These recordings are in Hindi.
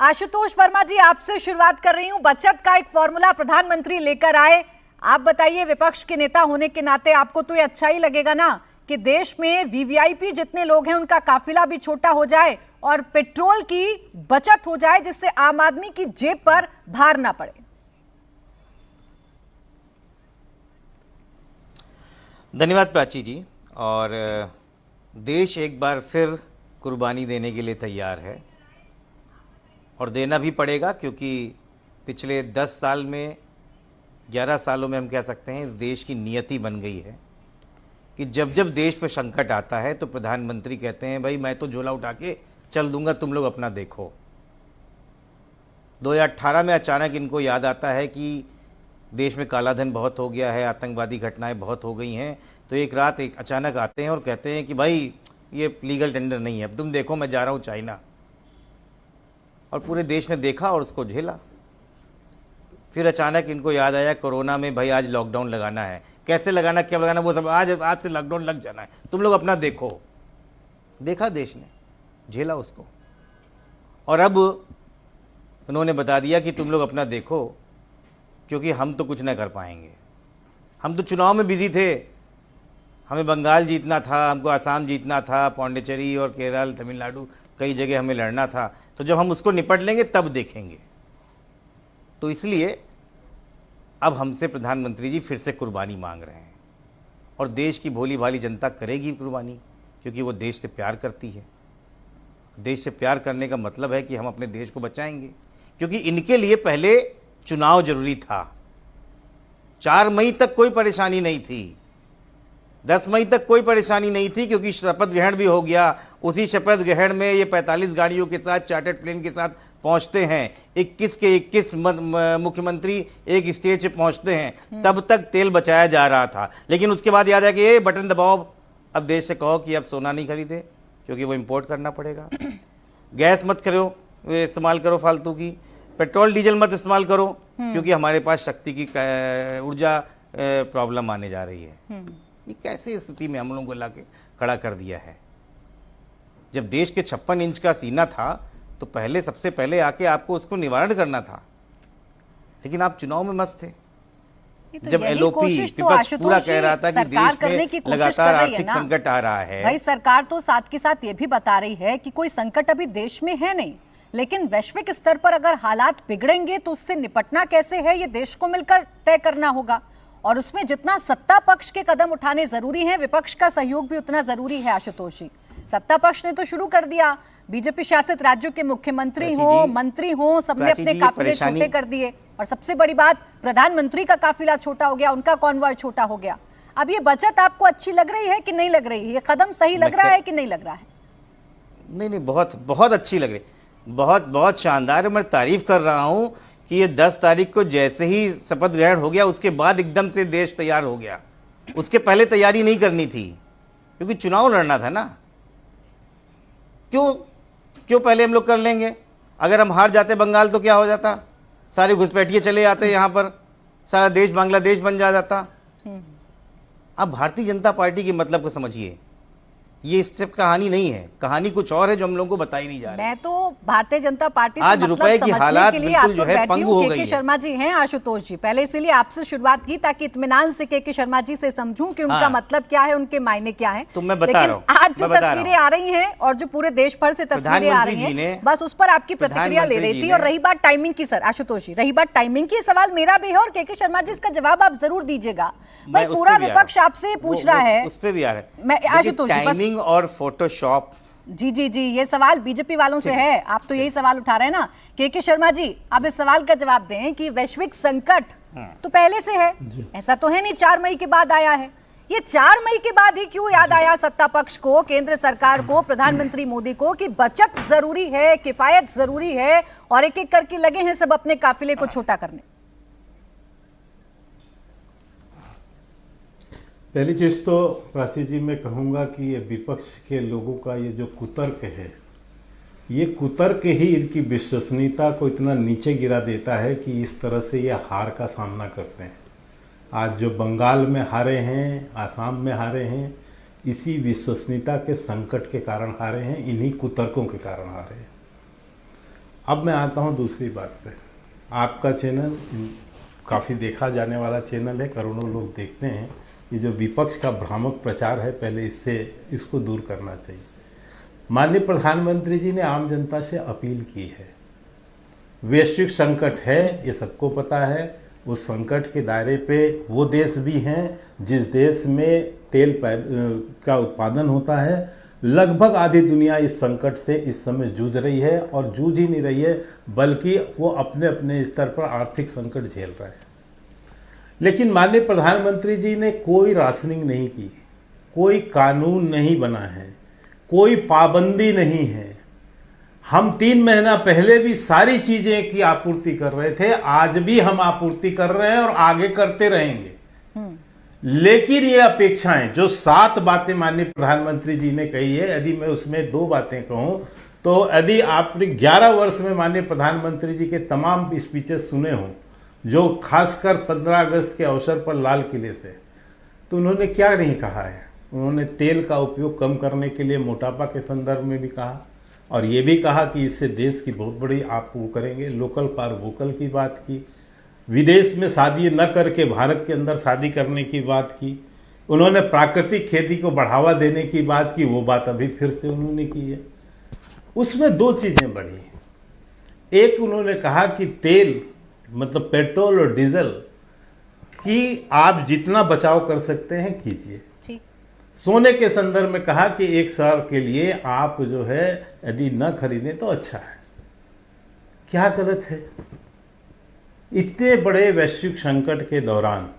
आशुतोष वर्मा जी, आपसे शुरुआत कर रही हूं। बचत का एक फॉर्मूला प्रधानमंत्री लेकर आए। आप बताइए, विपक्ष के नेता होने के नाते आपको तो ये अच्छा ही लगेगा ना कि देश में वीवीआईपी जितने लोग हैं उनका काफिला भी छोटा हो जाए और पेट्रोल की बचत हो जाए, जिससे आम आदमी की जेब पर भार ना पड़े। धन्यवाद प्राची जी। और देश एक बार फिर कुर्बानी देने के लिए तैयार है और देना भी पड़ेगा, क्योंकि पिछले 10 साल में 11 सालों में हम कह सकते हैं इस देश की नियति बन गई है कि जब जब देश पर संकट आता है तो प्रधानमंत्री कहते हैं भाई मैं तो झोला उठा के चल दूंगा, तुम लोग अपना देखो। 2018 में अचानक इनको याद आता है कि देश में काला धन बहुत हो गया है, आतंकवादी घटनाएं बहुत हो गई हैं, तो एक रात अचानक आते हैं और कहते हैं कि भाई ये लीगल टेंडर नहीं है, अब तुम देखो मैं जा रहा हूँ चाइना। और पूरे देश ने देखा और उसको झेला। फिर अचानक इनको याद आया कोरोना में भाई आज लॉकडाउन लगाना है, कैसे लगाना, क्या लगाना, वो सब आज से लॉकडाउन लग जाना है, तुम लोग अपना देखो। देखा देश ने, झेला उसको, और अब उन्होंने बता दिया कि तुम लोग अपना देखो, क्योंकि हम तो कुछ ना कर पाएंगे। हम तो चुनाव में बिजी थे, हमें बंगाल जीतना था, हमको आसाम जीतना था, पौंडीचेरी और केरल, तमिलनाडु कई जगह हमें लड़ना था, तो जब हम उसको निपट लेंगे तब देखेंगे। तो इसलिए अब हमसे प्रधानमंत्री जी फिर से कुर्बानी मांग रहे हैं और देश की भोली भाली जनता करेगी कुर्बानी, क्योंकि वो देश से प्यार करती है। देश से प्यार करने का मतलब है कि हम अपने देश को बचाएंगे, क्योंकि इनके लिए पहले चुनाव जरूरी था। 4 मई तक कोई परेशानी नहीं थी, 10 मई तक कोई परेशानी नहीं थी, क्योंकि शपथ ग्रहण भी हो गया। उसी शपथ ग्रहण में ये 45 गाड़ियों के साथ, चार्टर्ड प्लेन के साथ पहुंचते हैं, 21 के 21 मुख्यमंत्री एक स्टेज पे पहुंचते हैं। तब तक तेल बचाया जा रहा था, लेकिन उसके बाद याद है कि ये बटन दबाओ, अब देश से कहो कि अब सोना नहीं खरीदे, क्योंकि वो इंपोर्ट करना पड़ेगा। गैस मत करो, इस्तेमाल करो फालतू की, पेट्रोल डीजल मत इस्तेमाल करो, क्योंकि हमारे पास शक्ति की ऊर्जा प्रॉब्लम आने जा रही है। ये कैसे स्थिति में हम लोगों को लाके खड़ा कर दिया है। जब देश के 56 इंच का सीना था तो पहले सबसे पहले आके आपको उसको निवारण करना था, लेकिन आप चुनाव में मस्त थे। तो जब एलओपी विपक्ष पूरा कह रहा था कि देश में लगातार आर्थिक संकट आ रहा है। भाई सरकार तो साथ के साथ ये भी बता रही है कि कोई संकट अभी देश में है नहीं, लेकिन वैश्विक स्तर पर अगर हालात बिगड़ेंगे तो उससे निपटना कैसे है ये देश को मिलकर तय करना होगा। और उसमें जितना सत्ता पक्ष के कदम उठाने जरूरी हैं, विपक्ष का सहयोग भी उतना जरूरी है। आशुतोष जी, सत्ता पक्ष ने तो शुरू कर दिया, बीजेपी शासित राज्यों के मुख्यमंत्री हो, मंत्री हो, सबने अपने काफिले छोटे कर दिए। और सबसे बड़ी बात, प्रधानमंत्री का काफिला छोटा हो गया, उनका कॉन्वॉय छोटा हो गया। अब ये बचत आपको अच्छी लग रही है कि नहीं लग रही है? ये कदम सही लग रहा है कि नहीं लग रहा है? नहीं, बहुत बहुत अच्छी लग रही, बहुत बहुत शानदार। मैं तारीफ कर रहा हूं कि ये 10 तारीख को जैसे ही शपथ ग्रहण हो गया उसके बाद एकदम से देश तैयार हो गया। उसके पहले तैयारी नहीं करनी थी, क्योंकि चुनाव लड़ना था ना। क्यों पहले हम लोग कर लेंगे? अगर हम हार जाते बंगाल तो क्या हो जाता? सारे घुसपैठिए चले जाते यहाँ पर, सारा देश बांग्लादेश बन जाता। अब भारतीय जनता पार्टी के मतलब को समझिए, ये इस सब कहानी नहीं है, कहानी कुछ और है जो हम लोगों को बताई नहीं जा रही। मैं तो भारतीय जनता पार्टी से आज मतलब रुपए की हालात बिल्कुल जो है पंगु हो गई है। शर्मा जी हैं, आशुतोष जी, पहले इसीलिए आपसे शुरुआत की ताकि इत्मीनान से के शर्मा जी से समझूं कि उनका मतलब क्या है, उनके मायने क्या है। तो मैं बता रहा हूं, आज जो तस्वीरें आ रही हैं और जो पूरे देश भर से तस्वीरें आ रही हैं, बस उस पर आपकी प्रतिक्रिया ले रही थी। और रही बात टाइमिंग की, सर आशुतोष जी, रही बात टाइमिंग की, सवाल मेरा भी है और के शर्मा जी इसका जवाब आप जरूर दीजिएगा। भाई पूरा विपक्ष आपसे पूछ रहा है, उस पे भी आ रहा है। मैं आशुतोष जी, टाइमिंग और फोटोशॉप। जी, ये सवाल बीजेपी वालों से है, आप तो यही सवाल उठा रहे हैं ना। के शर्मा जी, आप इस सवाल का जवाब दें कि वैश्विक संकट तो पहले से है, ऐसा तो है नहीं 4 मई के बाद आया है। ये 4 मई के बाद ही क्यों याद आया सत्ता पक्ष को, केंद्र सरकार को, प्रधानमंत्री मोदी को कि बचत जरूरी है, किफायत जरूरी है, और एक एक करके लगे हैं सब अपने काफिले को छोटा करने? पहली चीज़ तो प्राची जी मैं कहूँगा कि ये विपक्ष के लोगों का ये जो कुतर्क है, ये कुतर्क ही इनकी विश्वसनीयता को इतना नीचे गिरा देता है कि इस तरह से ये हार का सामना करते हैं। आज जो बंगाल में हारे हैं, आसाम में हारे हैं, इसी विश्वसनीयता के संकट के कारण हारे हैं, इन्हीं कुतर्कों के कारण हारे हैं। अब मैं आता हूं दूसरी बात पे। आपका चैनल काफ़ी देखा जाने वाला चैनल है, करोड़ों लोग देखते हैं। ये जो विपक्ष का भ्रामक प्रचार है, पहले इसको दूर करना चाहिए। माननीय प्रधानमंत्री जी ने आम जनता से अपील की है। वैश्विक संकट है, ये सबको पता है। उस संकट के दायरे पे वो देश भी हैं जिस देश में तेल का उत्पादन होता है। लगभग आधी दुनिया इस संकट से इस समय जूझ रही है, और जूझ ही नहीं रही है बल्कि वो अपने अपने स्तर पर आर्थिक संकट झेल रहा है। लेकिन माननीय प्रधानमंत्री जी ने कोई राशनिंग नहीं की, कोई कानून नहीं बना है, कोई पाबंदी नहीं है। हम 3 महीना पहले भी सारी चीजें की आपूर्ति कर रहे थे, आज भी हम आपूर्ति कर रहे हैं और आगे करते रहेंगे। लेकिन ये अपेक्षाएं, जो 7 बातें माननीय प्रधानमंत्री जी ने कही है, यदि मैं उसमें 2 बातें कहूं तो यदि आपने 11 वर्ष में माननीय प्रधानमंत्री जी के तमाम स्पीचेस सुने हों, जो खासकर 15 अगस्त के अवसर पर लाल किले से, तो उन्होंने क्या नहीं कहा है। उन्होंने तेल का उपयोग कम करने के लिए मोटापा के संदर्भ में भी कहा, और ये भी कहा कि इससे देश की बहुत बड़ी आप वो करेंगे। लोकल फॉर वोकल की बात की, विदेश में शादी न करके भारत के अंदर शादी करने की बात की। उन्होंने प्राकृतिक खेती को बढ़ावा देने की बात की, वो बात अभी फिर से उन्होंने की है। उसमें 2 चीज़ें बढ़ी। एक, उन्होंने कहा कि तेल मतलब पेट्रोल और डीजल की आप जितना बचाव कर सकते हैं कीजिए। सोने के संदर्भ में कहा कि 1 साल के लिए आप जो है यदि न खरीदें तो अच्छा है। क्या गलत है? इतने बड़े वैश्विक संकट के दौरान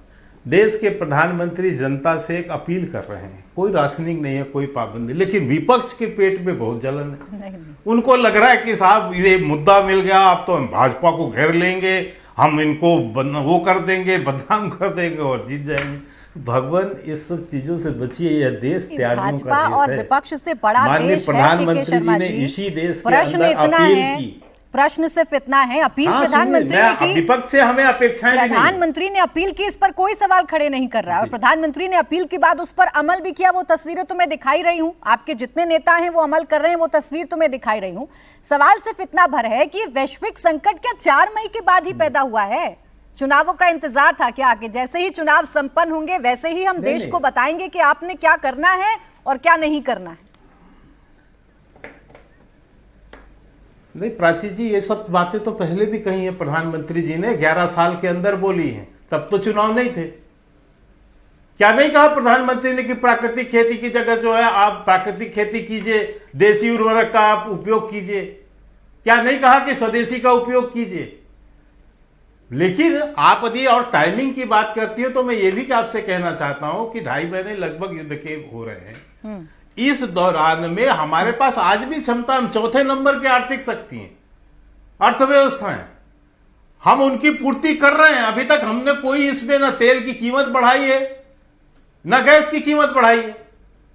देश के प्रधानमंत्री जनता से एक अपील कर रहे हैं। कोई राशनिंग नहीं है, कोई पाबंदी, लेकिन विपक्ष के पेट में बहुत जलन है। नहीं। उनको लग रहा है कि साहब ये मुद्दा मिल गया, अब तो हम भाजपा को घेर लेंगे, हम इनको वो कर देंगे, बदनाम कर देंगे और जीत जाएंगे। भगवान, इस सब चीजों से बचिए। यह देश त्यागियों का देश है। और विपक्ष से बड़ा माननीय देश प्रधानमंत्री जी ने इसी देश के प्रश्न अंदर इतना अपील है, की। प्रश्न सिर्फ इतना है, अपील प्रधानमंत्री ने की, विपक्ष से हमें अपेक्षाएं नहीं। प्रधानमंत्री ने अपील की, इस पर कोई सवाल खड़े नहीं कर रहा है। और प्रधानमंत्री ने अपील के बाद उस पर अमल भी किया। वो तस्वीरें तो मैं दिखाई रही हूं, आपके जितने नेता हैं वो अमल कर रहे हैं, वो तस्वीर तो मैं दिखाई रही हूं। सवाल सिर्फ इतना भर है कि वैश्विक संकट क्या 4 मई के बाद ही पैदा हुआ है? चुनावों का इंतजार था क्या कि जैसे ही चुनाव संपन्न होंगे वैसे ही हम देश को बताएंगे कि आपने क्या करना है और क्या नहीं करना है? नहीं प्राची जी, ये सब बातें तो पहले भी कही है प्रधानमंत्री जी ने, 11 साल के अंदर बोली हैं। तब तो चुनाव नहीं थे। क्या नहीं कहा प्रधानमंत्री ने कि प्राकृतिक खेती की जगह जो है आप प्राकृतिक खेती कीजिए, देसी उर्वरक का आप उपयोग कीजिए? क्या नहीं कहा कि स्वदेशी का उपयोग कीजिए? लेकिन आप यदि और टाइमिंग की बात करती हो तो मैं ये भी आपसे कहना चाहता हूं कि 2.5 महीने लगभग युद्ध के हो रहे हैं। इस दौरान में हमारे पास आज भी क्षमता, हम 4थे नंबर की आर्थिक शक्ति हैं, अर्थव्यवस्था है, हम उनकी पूर्ति कर रहे हैं। अभी तक हमने कोई इसमें न तेल की कीमत बढ़ाई है न गैस की कीमत बढ़ाई है।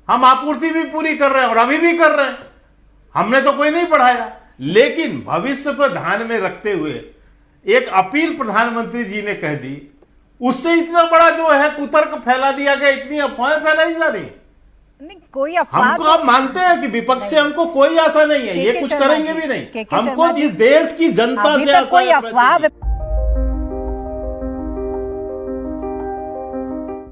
हम आपूर्ति भी पूरी कर रहे हैं और अभी भी कर रहे हैं, हमने तो कोई नहीं बढ़ाया। लेकिन भविष्य को ध्यान में रखते हुए एक अपील प्रधानमंत्री जी ने कह दी, उससे इतना बड़ा जो है कुतर्क फैला दिया गया, इतनी अफवाहें फैलाई जा रही। नहीं, कोई अफवाह हमको आप मानते हैं कि विपक्ष से हमको कोई आशा नहीं है, ये कुछ करेंगे भी नहीं। हमको इस देश की जनता से कोई अफवाह